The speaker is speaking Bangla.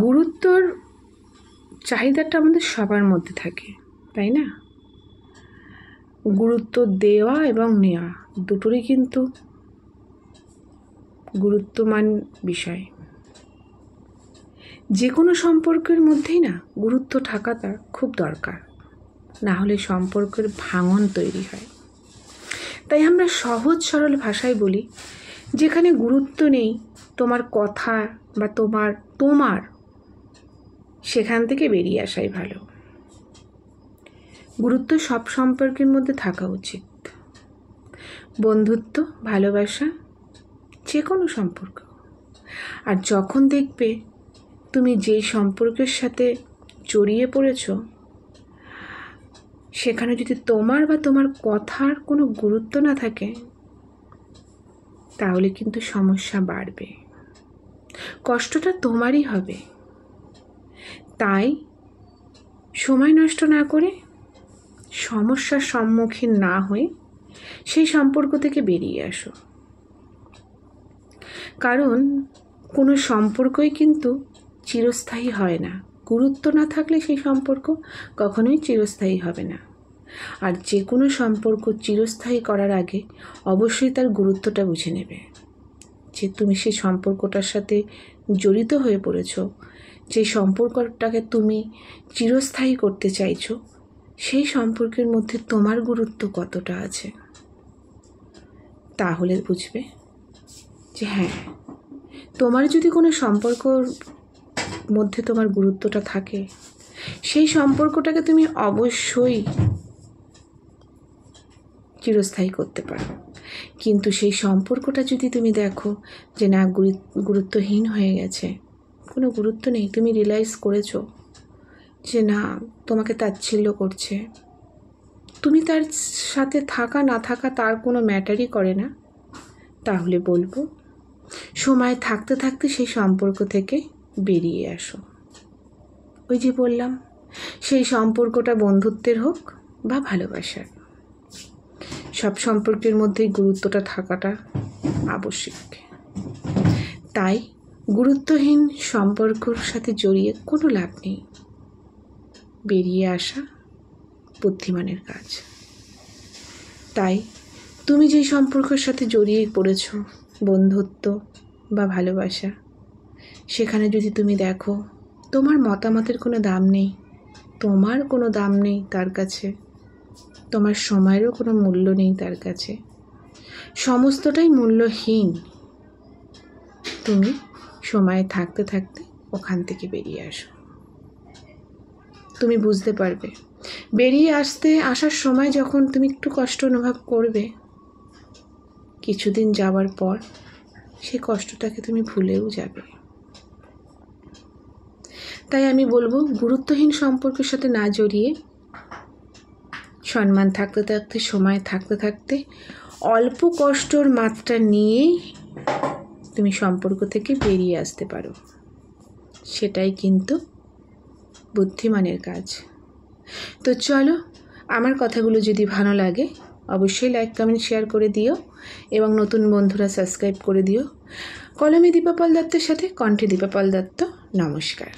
গুরুত্বর চাহিদাটা আমাদের সবার মধ্যে থাকে, তাই না? গুরুত্ব দেওয়া এবং নেওয়া দুটোরই কিন্তু গুরুত্বমান বিষয়। যে কোনো সম্পর্কের মধ্যেই না গুরুত্ব থাকাটা খুব দরকার, না হলে সম্পর্কের ভাঙন তৈরি হয়। তাই আমরা সহজ সরল ভাষায় বলি, যেখানে গুরুত্ব নেই তোমার কথা বা তোমার সেখান থেকে বেরিয়ে আসাই ভালো। গুরুত্ব সব সম্পর্কের মধ্যে থাকা উচিত। বন্ধুত্ব, ভালোবাসা, যে কোনো সম্পর্ক। আর যখন দেখবে তুমি যেই সম্পর্কের সাথে জড়িয়ে পড়েছ, সেখানে যদি তোমার বা তোমার কথার কোনো গুরুত্ব না থাকে, তাহলে কিন্তু সমস্যা বাড়বে, কষ্টটা তোমারই হবে। তাই সময় নষ্ট না করে, সমস্যার সম্মুখীন না হয়ে সেই সম্পর্ক থেকে বেরিয়ে আসো। কারণ কোনো সম্পর্কই কিন্তু চিরস্থায়ী হয় না। গুরুত্ব না থাকলে সেই সম্পর্ক কখনোই চিরস্থায়ী হবে না। আর যে কোনো সম্পর্ক চিরস্থায়ী করার আগে অবশ্যই তার গুরুত্বটা বুঝে নেবে, যে তুমি সেই সম্পর্কটার সাথে জড়িত হয়ে পড়েছ, যে সম্পর্কটাকে তুমি চিরস্থায়ী করতে চাইছো, সেই সম্পর্কের মধ্যে তোমার গুরুত্ব কতটা আছে। তাহলে বুঝবে যে হ্যাঁ, তোমার যদি কোনো সম্পর্কর মধ্যে তোমার গুরুত্বটা থাকে, সেই সম্পর্কটাকে তুমি অবশ্যই চিরস্থায়ী করতে পারো। কিন্তু সেই সম্পর্কটা যদি তুমি দেখো যে না, গুরুত্বহীন হয়ে গেছে, কোনো গুরুত্ব নেই, তুমি রিয়েলাইজ করেছো যে না, তোমাকে তাচ্ছিল্য করছে, তুমি তার সাথে থাকা না থাকা তার কোনো ম্যাটারই করে না, তাহলে বলবো সময় থাকতে থাকতে সেই সম্পর্ক থেকে বেরিয়ে আসো। ওই যে বললাম, সেই সম্পর্কটা বন্ধুত্বের হোক বা ভালোবাসার, সব সম্পর্কের মধ্যেই গুরুত্বটা থাকাটা আবশ্যক। তাই গুরুত্বহীন সম্পর্কের সাথে জড়িয়ে কোনো লাভ নেই। বেরিয়ে আসা বুদ্ধিমানের কাজ। তাই তুমি যেই সম্পর্কের সাথে জড়িয়ে পড়েছ, বন্ধুত্ব বা ভালোবাসা, সেখানে যদি তুমি দেখো তোমার মতামতের কোনো দাম নেই, তোমার কোনো দাম নেই তার কাছে, তোমার সময়েরও কোনো মূল্য নেই তার কাছে, সমস্তটাই মূল্যহীন, তুমি সময় থাকতে থাকতে ওখান থেকে বেরিয়ে আসো। তুমি বুঝতে পারবে, বেরিয়ে আসার সময় যখন তুমি একটু কষ্ট অনুভব করবে, কিছুদিন যাওয়ার পর সেই কষ্টটাকে তুমি ভুলেও যাবে। তাই আমি বলবো, গুরুত্বহীন সম্পর্কের সাথে না জড়িয়ে, সম্মান থাকতে থাকতে, সময় থাকতে থাকতে, অল্প কষ্টর মাত্রা নিয়েই তুমি সম্পর্ক থেকে বেরিয়ে আসতে পারো। সেটাই কিন্তু বুদ্ধিমানের কাজ। তো চলো, আমার কথাগুলো যদি ভালো লাগে অবশ্যই লাইক, কমেন্ট, শেয়ার করে দিও এবং নতুন বন্ধুরা সাবস্ক্রাইব করে দিও। কলমে দীপা পাল দত্তের সাথে কণ্ঠে দীপা পাল দত্ত। নমস্কার।